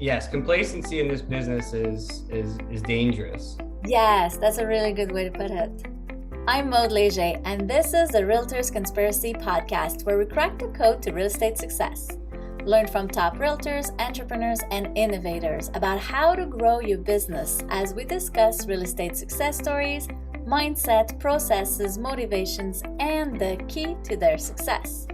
Yes, complacency in this business is dangerous. Yes, that's a really good way to put it. I'm Maud Leger, and this is the Realtors Conspiracy podcast, where we crack the code to real estate success. Learn from top realtors, entrepreneurs, and innovators about how to grow your business as we discuss real estate success stories, mindset, processes, motivations, and the key to their success.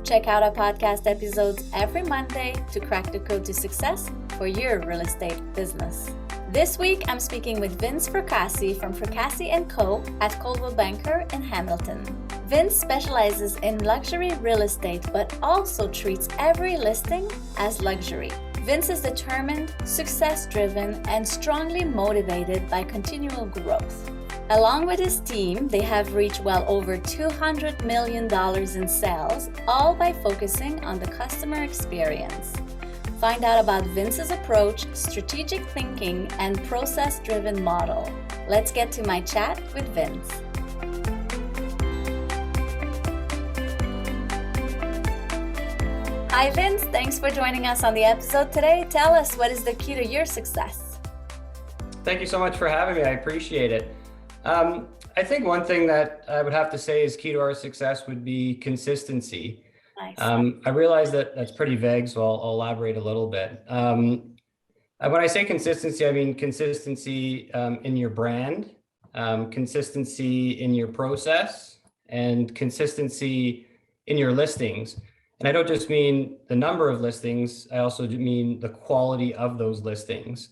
Check out our podcast episodes every Monday to crack the code to success for your real estate business. This week, I'm speaking with Vince Fracassi from Fracassi Co at Coldwell Banker in Hamilton. Vince specializes in luxury real estate, but also treats every listing as luxury. Vince is determined, success-driven, and strongly motivated by continual growth. Along with his team, they have reached well over $200 million in sales, all by focusing on the customer experience. Find out about Vince's approach, strategic thinking, and process-driven model. Let's get to my chat with Vince. Hi Vince, thanks for joining us on the episode today. Tell us, what is the key to your success? Thank you so much for having me. I appreciate it. I think one thing that I would have to say is key to our success would be consistency. Nice. I realize that that's pretty vague, so I'll elaborate a little bit. When I say consistency, I mean consistency in your brand, consistency in your process, and consistency in your listings. And I don't just mean the number of listings, I also mean the quality of those listings.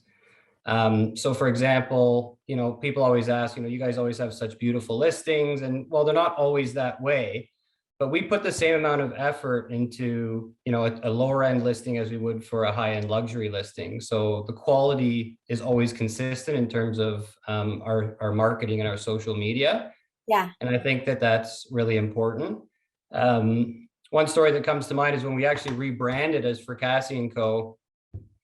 So for example, people always ask, you guys always have such beautiful listings, and well, they're not always that way. But we put the same amount of effort into, a lower end listing as we would for a high end luxury listing. So the quality is always consistent in terms of our marketing and our social media. Yeah. And I think that that's really important. One story that comes to mind is when we actually rebranded as Fracassi Co.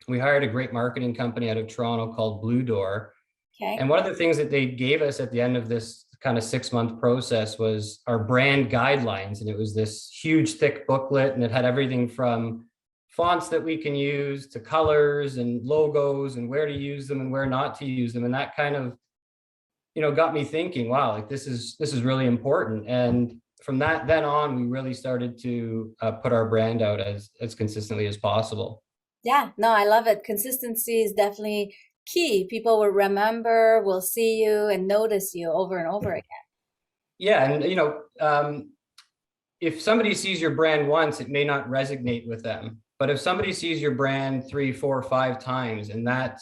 We hired a great marketing company out of Toronto called Blue Door. Okay. And one of the things that they gave us at the end of this kind of 6-month process was our brand guidelines. And it was this huge, thick booklet, and it had everything from fonts that we can use to colors and logos and where to use them and where not to use them. And that kind of, got me thinking, wow, like this is really important. And from then on, we really started to put our brand out as consistently as possible. Yeah, no, I love it. Consistency is definitely key. People will remember, will see you and notice you over and over again. Yeah. And, if somebody sees your brand once, it may not resonate with them. But if somebody sees your brand 3, 4, 5 times, and that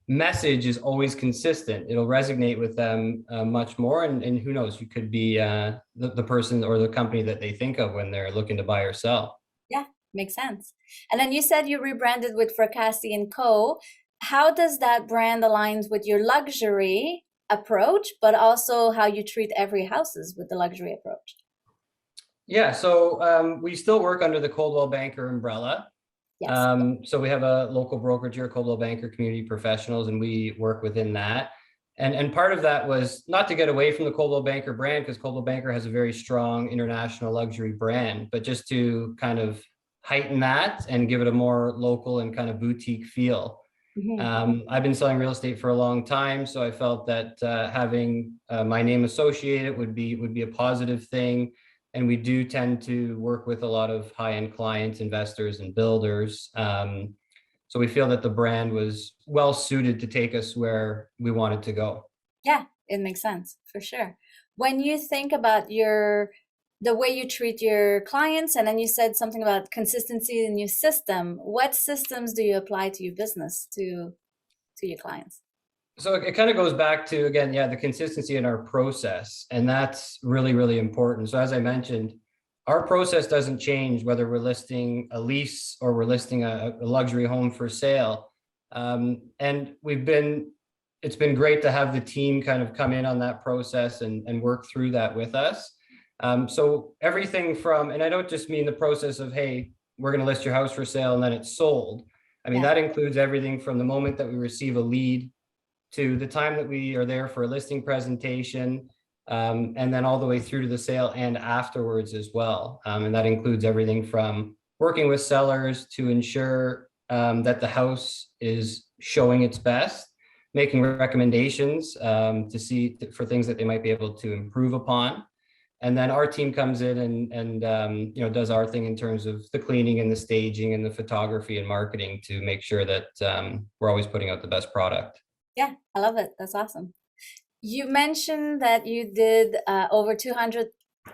message is always consistent, it'll resonate with them much more. And who knows, you could be the person or the company that they think of when they're looking to buy or sell. Yeah, makes sense. And then you said you rebranded with Fracassi Co. How does that brand align with your luxury approach, but also how you treat every houses with the luxury approach? Yeah, so we still work under the Coldwell Banker umbrella. Yes. So we have a local brokerage here, Coldwell Banker Community Professionals, and we work within that. And part of that was not to get away from the Coldwell Banker brand, because Coldwell Banker has a very strong international luxury brand, but just to kind of heighten that and give it a more local and kind of boutique feel. Mm-hmm. I've been selling real estate for a long time, so I felt that having my name associated would be a positive thing. And we do tend to work with a lot of high-end clients, investors, and builders. So we feel that the brand was well suited to take us where we wanted to go. Yeah, it makes sense for sure. When you think about the way you treat your clients, and then you said something about consistency in your system, what systems do you apply to your business, to your clients? So it kind of goes back to, again, the consistency in our process. And that's really, really important. So as I mentioned, our process doesn't change whether we're listing a lease or we're listing a luxury home for sale. And it's been great to have the team kind of come in on that process and work through that with us. So everything from, and I don't just mean the process of, hey, we're going to list your house for sale and then it's sold. I mean, that includes everything from the moment that we receive a lead to the time that we are there for a listing presentation, and then all the way through to the sale and afterwards as well. And that includes everything from working with sellers to ensure that the house is showing its best, making recommendations to see for things that they might be able to improve upon. And then our team comes in and does our thing in terms of the cleaning and the staging and the photography and marketing to make sure that we're always putting out the best product. Yeah, I love it. That's awesome. You mentioned that you did over 200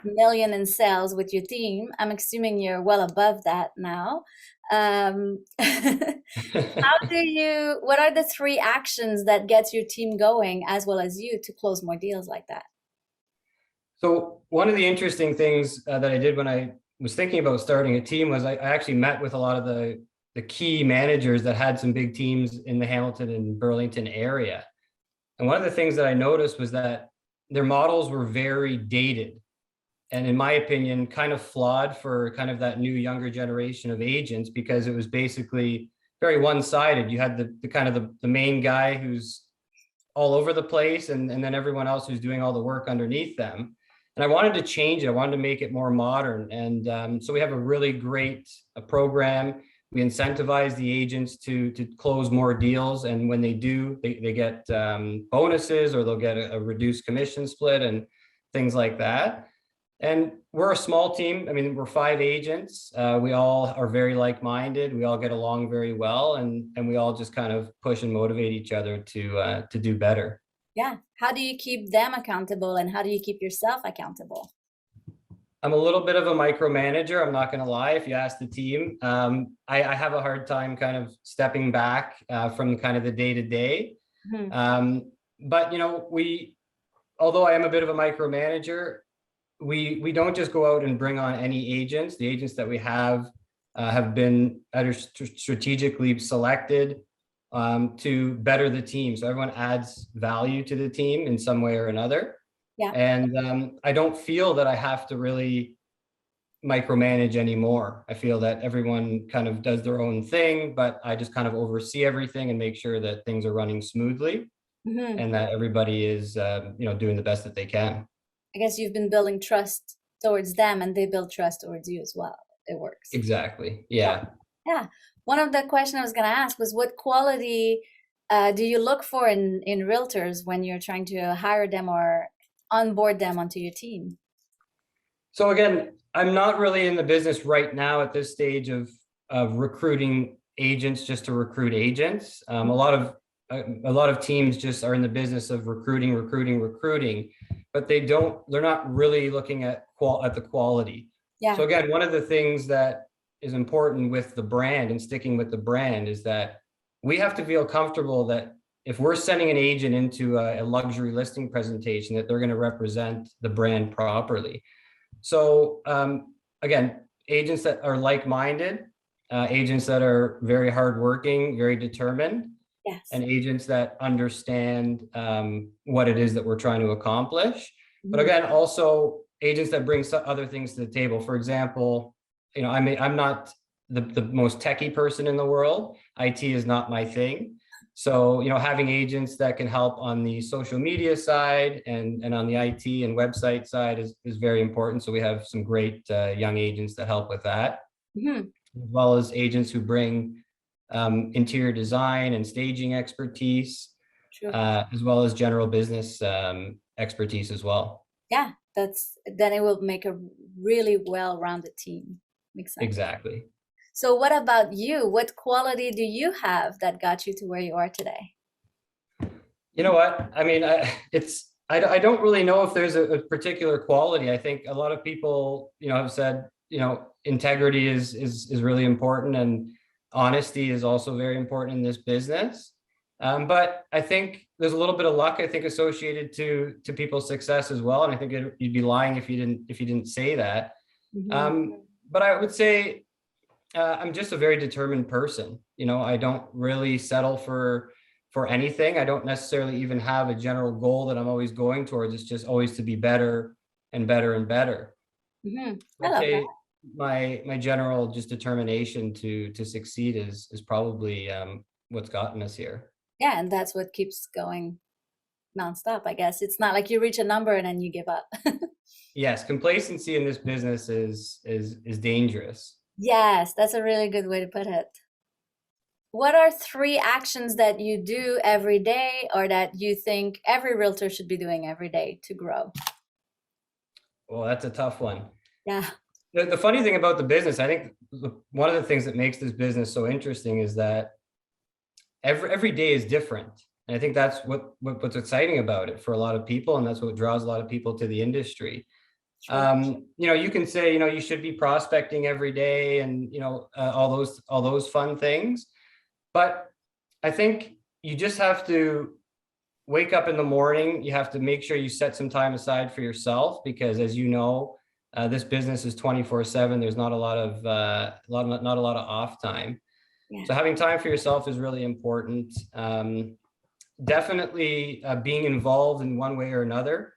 million in sales with your team. I'm assuming you're well above that now. What are the 3 actions that gets your team going as well as you to close more deals like that? So one of the interesting things that I did when I was thinking about starting a team was I actually met with a lot of the key managers that had some big teams in the Hamilton and Burlington area. And one of the things that I noticed was that their models were very dated. And in my opinion, kind of flawed for kind of that new younger generation of agents, because it was basically very one-sided. You had the kind of the main guy who's all over the place, and then everyone else who's doing all the work underneath them. And I wanted to change it. I wanted to make it more modern. And so we have a really great program. We incentivize the agents to close more deals. And when they do, they get bonuses, or they'll get a reduced commission split and things like that. And we're a small team. I mean, we're 5 agents. We all are very like-minded. We all get along very well, and we all just kind of push and motivate each other to do better. Yeah. How do you keep them accountable, and how do you keep yourself accountable? I'm a little bit of a micromanager. I'm not going to lie. If you ask the team, I have a hard time kind of stepping back from kind of the day to day. But although I am a bit of a micromanager, we don't just go out and bring on any agents. The agents that we have been either strategically selected to better the team. So everyone adds value to the team in some way or another. Yeah. And I don't feel that I have to really micromanage anymore. I feel that everyone kind of does their own thing, but I just kind of oversee everything and make sure that things are running smoothly and that everybody is doing the best that they can. I guess you've been building trust towards them, and they build trust towards you as well. It works. Exactly. Yeah. Yeah. One of the questions I was going to ask was, what quality do you look for in realtors when you're trying to hire them or onboard them onto your team? So again, I'm not really in the business right now at this stage of recruiting agents just to recruit agents. A lot of teams just are in the business of recruiting, but they're not really looking at the quality. Yeah. So again, one of the things that is important with the brand and sticking with the brand is that we have to feel comfortable that if we're sending an agent into a luxury listing presentation, that they're going to represent the brand properly. So again, agents that are like-minded, agents that are very hardworking, very determined, yes, and agents that understand what it is that we're trying to accomplish. But again, also agents that bring other things to the table. For example, I'm not the most techie person in the world. IT is not my thing. So, having agents that can help on the social media side and on the IT and website side is very important. So we have some great young agents that help with that, as well as agents who bring interior design and staging expertise, as well as general business expertise as well. Yeah, then it will make a really well-rounded team. Makes sense. Exactly. So what about you? What quality do you have that got you to where you are today? You know what? I mean, I don't really know if there's a particular quality. I think a lot of people, have said, integrity is really important, and honesty is also very important in this business. But I think there's a little bit of luck, I think, associated to people's success as well. And I think you'd be lying if you didn't say that. But I would say I'm just a very determined person. I don't really settle for anything. I don't necessarily even have a general goal that I'm always going towards. It's just always to be better and better and better. I'd say my general just determination to succeed is probably what's gotten us here. Yeah, and that's what keeps going nonstop, I guess. It's not like you reach a number and then you give up. Yes, complacency in this business is dangerous. Yes, that's a really good way to put it. What are three actions that you do every day or that you think every realtor should be doing every day to grow? Well, that's a tough one. Yeah. The funny thing about the business, I think one of the things that makes this business so interesting is that every day is different. And I think that's what's exciting about it for a lot of people, and that's what draws a lot of people to the industry. True. You can say, you should be prospecting every day, and all those fun things. But I think you just have to wake up in the morning. You have to make sure you set some time aside for yourself, because as you know, this business is 24/7. There's not a lot of not a lot of off time. Yeah. So having time for yourself is really important. Definitely being involved in one way or another,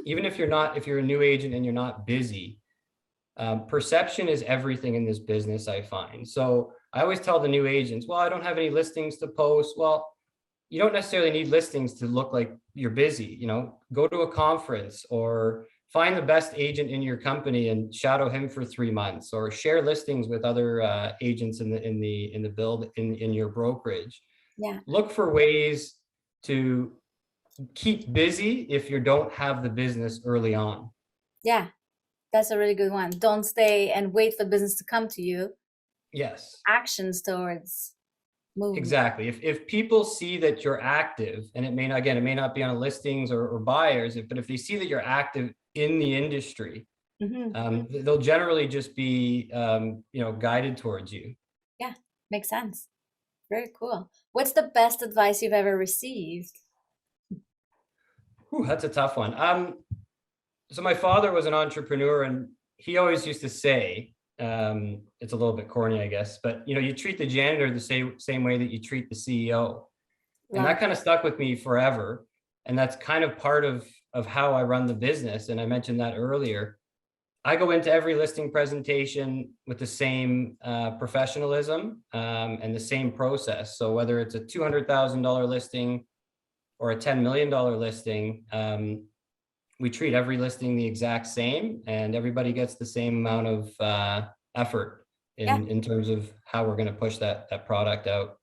even if you're a new agent and you're not busy. Perception is everything in this business, I find. So I always tell the new agents, well, I don't have any listings to post. Well, you don't necessarily need listings to look like you're busy. Go to a conference, or find the best agent in your company and shadow him for 3 months, or share listings with other agents in your brokerage. Yeah. Look for ways to keep busy if you don't have the business early on. Yeah. That's a really good one. Don't stay and wait for business to come to you. Yes. Actions towards moving. Exactly. If people see that you're active, and it may not be on listings or buyers, but if they see that you're active in the industry, they'll generally just be, guided towards you. Yeah, makes sense. Very cool. What's the best advice you've ever received? Ooh, that's a tough one. So my father was an entrepreneur, and he always used to say, it's a little bit corny, I guess, but you treat the janitor the same way that you treat the CEO. And that kind of stuck with me forever. And that's kind of part of how I run the business. And I mentioned that earlier. I go into every listing presentation with the same professionalism, and the same process. So whether it's a $200,000 listing or a $10 million listing, we treat every listing the exact same, and everybody gets the same amount of effort in terms of how we're going to push that product out.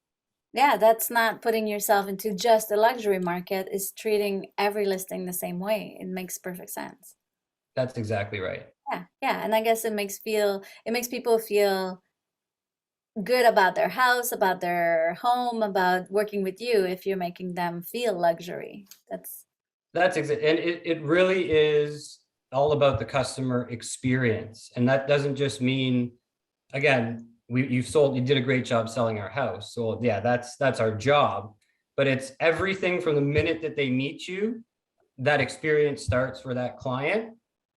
Yeah, that's not putting yourself into just a luxury market, is treating every listing the same way. It makes perfect sense. That's exactly right. Yeah. And I guess it makes people feel good about their house, about their home, about working with you if you're making them feel luxury. That's exactly, and it really is all about the customer experience. And that doesn't just mean, again, you did a great job selling our house. So yeah, that's our job. But it's everything from the minute that they meet you, that experience starts for that client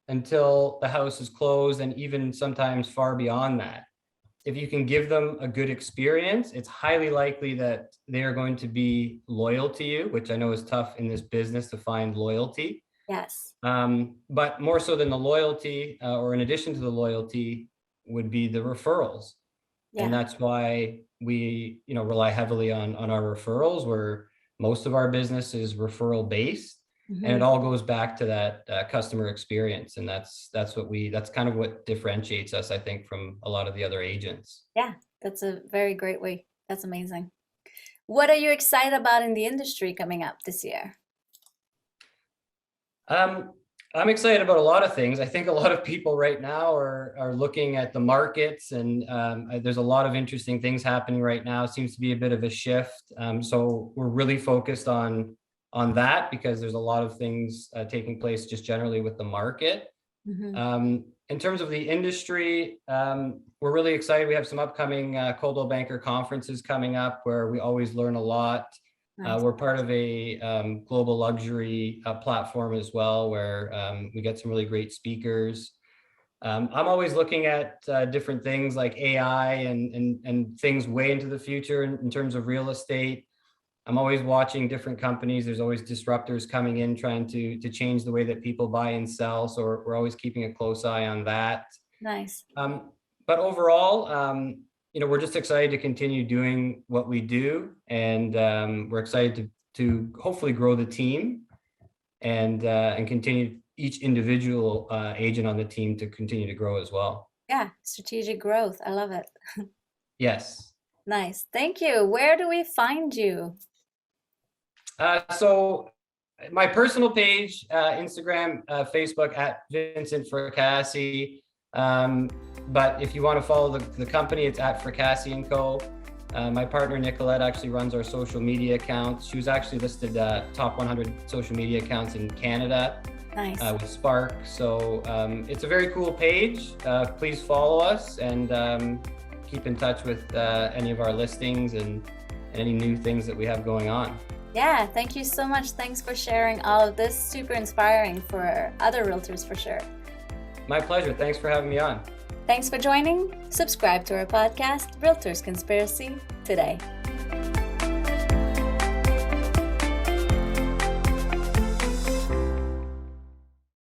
until the house is closed, and even sometimes far beyond that. If you can give them a good experience, it's highly likely that they are going to be loyal to you, which I know is tough in this business to find loyalty. Yes. But more so than the loyalty, or in addition to the loyalty, would be the referrals. Yeah. And that's why we, rely heavily on our referrals, where most of our business is referral based. And it all goes back to that customer experience. And that's kind of what differentiates us, I think, from a lot of the other agents. Yeah, that's a very great way. That's amazing. What are you excited about in the industry coming up this year? I'm excited about a lot of things. I think a lot of people right now are looking at the markets, and there's a lot of interesting things happening right now. It seems to be a bit of a shift. So we're really focused on that, because there's a lot of things taking place just generally with the market. In terms of the industry, we're really excited. We have some upcoming Coldwell Banker conferences coming up where we always learn a lot. Nice. We're part of a global luxury platform as well, where we get some really great speakers. I'm always looking at different things like AI and things way into the future in terms of real estate. I'm always watching different companies. There's always disruptors coming in trying to change the way that people buy and sell. So we're always keeping a close eye on that. Nice. But overall, we're just excited to continue doing what we do, and we're excited to hopefully grow the team and continue each individual agent on the team to continue to grow as well. Yeah, strategic growth. I love it. Yes. Nice. Thank you. Where do we find you? So my personal page, Instagram, Facebook at Vincent Fracassi. But if you want to follow the company, it's at Fracassi Co. My partner Nicolette actually runs our social media accounts. She was actually listed top 100 social media accounts in Canada. Nice. With Spark. So it's a very cool page. Please follow us and keep in touch with any of our listings and any new things that we have going on. Yeah, thank you so much. Thanks for sharing all of this. Super inspiring for other realtors for sure. My pleasure. Thanks for having me on. Thanks for joining. Subscribe to our podcast, Realtors Conspiracy, today.